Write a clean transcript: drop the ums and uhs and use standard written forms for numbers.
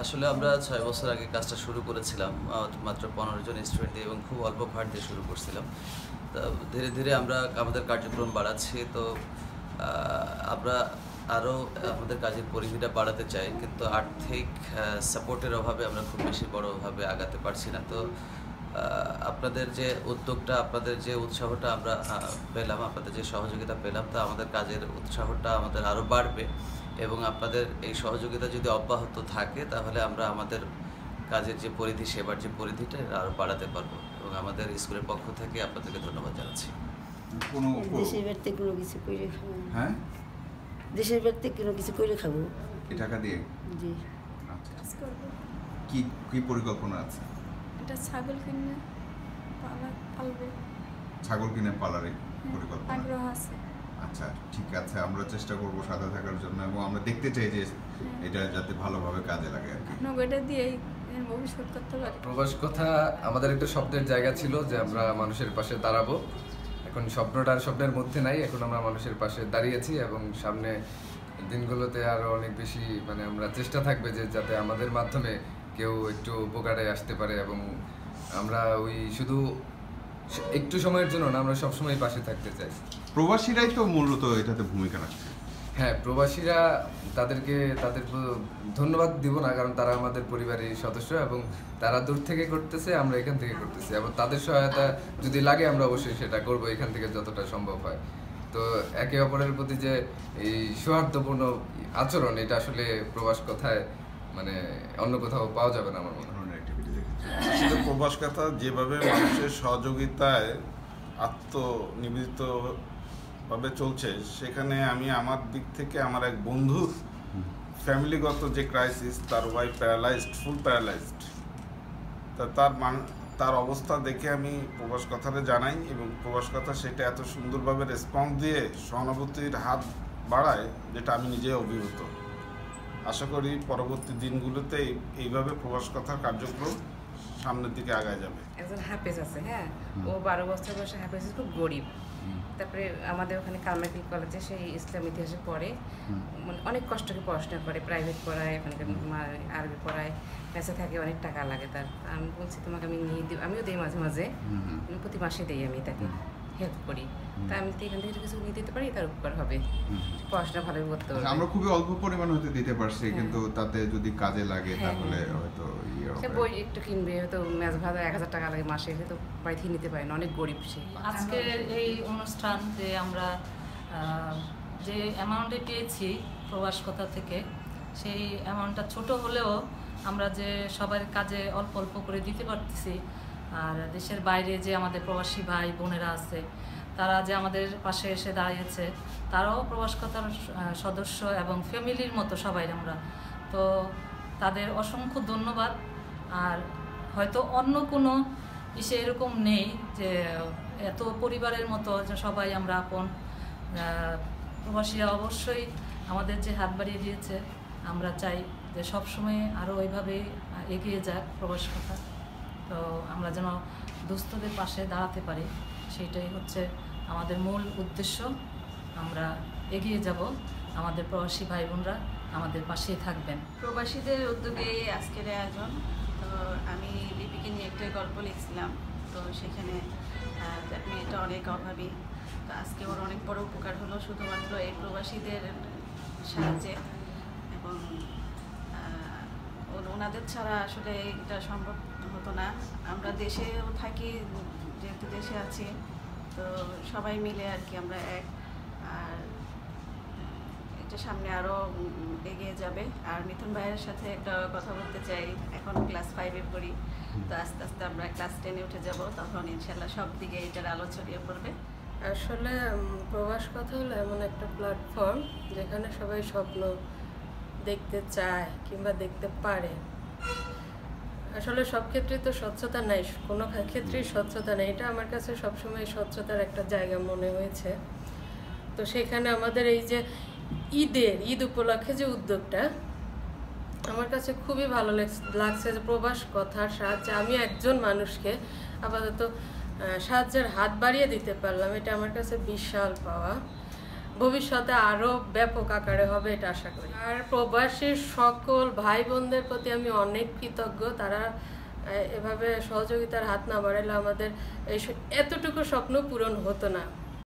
আসলে আমরা ৬ বছর আগে কাজটা শুরু করেছিলাম। মাত্র ১৫ জন স্টুডেন্ট দিয়ে এবং খুব অল্প ফান্ড দিয়ে শুরু করছিলাম। তো ধীরে, ধীরে আমরা আমাদের কার্যক্রম বাড়াচ্ছি। তো আমরা আরও আমাদের কাজের পরিধিটা বাড়াতে চাই। কিন্তু আর্থিক সাপোর্টের অভাবে আমরা খুব বেশি বড়ভাবে আগাতে পারছি না। তো আপনাদের যে উদ্যোগটা, আপনাদের যে উৎসাহটা আমরা পেলাম, আপনাদের যে সহযোগিতা পেলাম, তা আমাদের কাজের উৎসাহটা আমাদের আরও বাড়বে এবং আপনাদের এই সহযোগিতা যদি অব্যাহত থাকে তাহলে আমরা আমাদের কাজের যে পরিধি, সেবার যে পরিধিটা আরও বাড়াতে পারবো এবং আমাদের স্কুলের পক্ষ থেকে আপনাদেরকে ধন্যবাদ জানাচ্ছি। দেশের বাড়িতে কোনো কিছু করে খাবো। হ্যাঁ, দেশের বাড়িতে কোনো কিছু করে খাবো। এই টাকা দিয়ে জি। আচ্ছা, কি পরিকল্পনা আছে? এটা ছাগল কিনে পালবে, ছাগল কিনে পালারে পরিকল্পনা আগ্রহ আছে। আচ্ছা, ঠিক আছে, আমরা চেষ্টা করব সাথে থাকার জন্য এবং আমরা দেখতে চাই যে এটা যাতে ভালোভাবে কাজে লাগে আর কি। নগদে দিয়েই ভবিষ্যৎ করতে পারি। প্রবাস কথা আমাদের একটা স্বপ্নের জায়গা ছিল যে আমরা মানুষের পাশে দাঁড়াবো। এখন স্বপ্নটা আর স্বপ্নের মধ্যে নাই, এখন আমরা মানুষের পাশে দাঁড়িয়েছি এবং সামনে দিনগুলোতে আরও অনেক বেশি আমরা চেষ্টা থাকবে যে যাতে আমাদের মাধ্যমে কেউ একটু উপকারে আসতে পারে এবং আমরা ওই শুধু একটু সময়ের জন্য না, আমরা সবসময় পাশে থাকতে চাই। প্রবাসীরাই তো মূলত এটাতে ভূমিকা রাখছে। হ্যাঁ, প্রবাসীরা তাদের ধন্যবাদ দিব না, কারণ তারা আমাদের পরিবারের সদস্য এবং তারা দূর থেকে করতেছে, আমরা এখান থেকে করতেছি এবং তাদের সহায়তা যদি লাগে আমরা অবশ্যই সেটা করব এখান থেকে যতটা সম্ভব হয়। তো একে অপরের প্রতি যে এই সৌহার্দ্যপূর্ণ আচরণ, এটা আসলে প্রবাস কথায় অন্য কোথাও পাওয়া যাবে না আমার মনে হয়। আসলে প্রবাস কথা যেভাবে মানুষের সহযোগিতায় আত্মনিবেদিতভাবে চলছে, সেখানে আমি আমার দিক থেকে আমার এক বন্ধুর ফ্যামিলিগত যে ক্রাইসিস, তার ওয়াইফ প্যারালাইজড, ফুল প্যারালাইজড, তা তার অবস্থা দেখে আমি প্রবাস কথাটা জানাই এবং প্রবাস কথা সেটা এত সুন্দরভাবে রেসপন্স দিয়ে সহানুভূতির হাত বাড়ায়, যেটা আমি নিজে অভিভূত। আশা করি পরবর্তী দিনগুলোতে এইভাবে প্রবাস কথার কার্যক্রম সামনের দিকে আগায় যাবে। একজন হাফেজ আছে, হ্যাঁ, ও 12 বছর বয়সে হাফেজ, খুব গরিব। তারপরে আমাদের ওখানে কালমেঘাটী কলেজে সেই ইসলাম ইতিহাসে পড়ে, অনেক কষ্ট করে পড়াশোনা করে, প্রাইভেট পড়ায়, ওখানকার আরবি পড়ায়, কাছে থাকে, অনেক টাকা লাগে তার। আমি বলছি তোমাকে আমি নিয়ে দিই, আমিও দিই মাঝে মাঝে, প্রতি মাসে দিই, আমি তাকে হেল্প করি। তা আমি তো এখান থেকে কিছু নিয়ে দিতে পারি, তার উপকার হবে, পড়াশোনা ভালোভাবে করতে পারবে। আমরা খুবই অল্প পরিমাণ হতে দিতে পারছি, কিন্তু তাতে যদি কাজে লাগে তাহলে হয়তো বই একটু কিনবে, হয়তো ম্যাচ ভাড়া 1000 টাকা লাগে মাসে, তো বাড়ি থেকে নিতে পারে না, অনেক গরিব সে। আজকে এই অনুষ্ঠান যে আমরা যে অ্যামাউন্টে পেয়েছি প্রবাস কথা থেকে, সেই অ্যামাউন্টটা ছোট হলেও আমরা যে সবার কাজে অল্প অল্প করে দিতে পারতেছি, আর দেশের বাইরে যে আমাদের প্রবাসী ভাই বোনেরা আছে, তারা যে আমাদের পাশে এসে দাঁড়িয়েছে, তারাও প্রবাস কথার সদস্য এবং ফ্যামিলির মতো সবাই আমরা। তো তাদের অসংখ্য ধন্যবাদ। আর হয়তো অন্য কোনো ইসে এরকম নেই যে এত পরিবারের মতো যে সবাই আমরা আপন। প্রবাসীরা অবশ্যই আমাদের যে হাত বাড়িয়ে দিয়েছে, আমরা চাই যে সবসময় আরও ওইভাবেই এগিয়ে যাক প্রবাস কথা। তো আমরা যেন দুস্থদের পাশে দাঁড়াতে পারি, সেইটাই হচ্ছে আমাদের মূল উদ্দেশ্য। আমরা এগিয়ে যাব, আমাদের প্রবাসী ভাই বোনরা আমাদের পাশেই থাকবেন। প্রবাসীদের উদ্যোগে আজকের আয়োজন। তো আমি লিপিকে নিয়ে একটা গল্প লিখছিলাম, তো সেখানে মেয়েটা অনেক অভাবী, তো আজকে ওর অনেক বড় উপকার হলো শুধুমাত্র এই প্রবাসীদের সাহায্যে, এবং ওনাদের ছাড়া আসলে এটা সম্ভব হতো না। আমরা দেশেও থাকি, যেহেতু দেশে আছি, তো সবাই মিলে আর কি আমরা এক, আর এটা সামনে আরও এগিয়ে যাবে। আর মিথুন ভাইয়ের সাথে একটা কথা বলতে চাই, এখন ক্লাস 5-এ পড়ি, তো আস্তে আস্তে আমরা ক্লাস 10-এ উঠে যাব, তখন ইনশাল্লাহ সব দিকে এটার আলো ছড়িয়ে পড়বে। আসলে প্রবাস কথা হলো এমন একটা প্ল্যাটফর্ম যেখানে সবাই স্বপ্ন দেখতে চায় কিংবা দেখতে পারে। আসলে সব ক্ষেত্রে তো স্বচ্ছতা নাই, কোনো ক্ষেত্রেই স্বচ্ছতা নেই, এটা আমার কাছে সবসময় স্বচ্ছতার একটা জায়গা মনে হয়েছে। তো সেখানে আমাদের এই যে ঈদ উপলক্ষে যে উদ্যোগটা, আমার কাছে খুবই ভালো লাগছে যে প্রবাস কথার সাহায্যে আমি একজন মানুষকে আপাতত সাহায্যের হাত বাড়িয়ে দিতে পারলাম, এটা আমার কাছে বিশাল পাওয়া। ভবিষ্যতে আরও ব্যাপক আকারে হবে এটা আশা করি। আর প্রবাসীর সকল ভাই বোনদের প্রতি আমি অনেক কৃতজ্ঞ। তারা এভাবে সহযোগিতার হাত না বাড়ালে আমাদের এতটুকু স্বপ্ন পূরণ হতো না।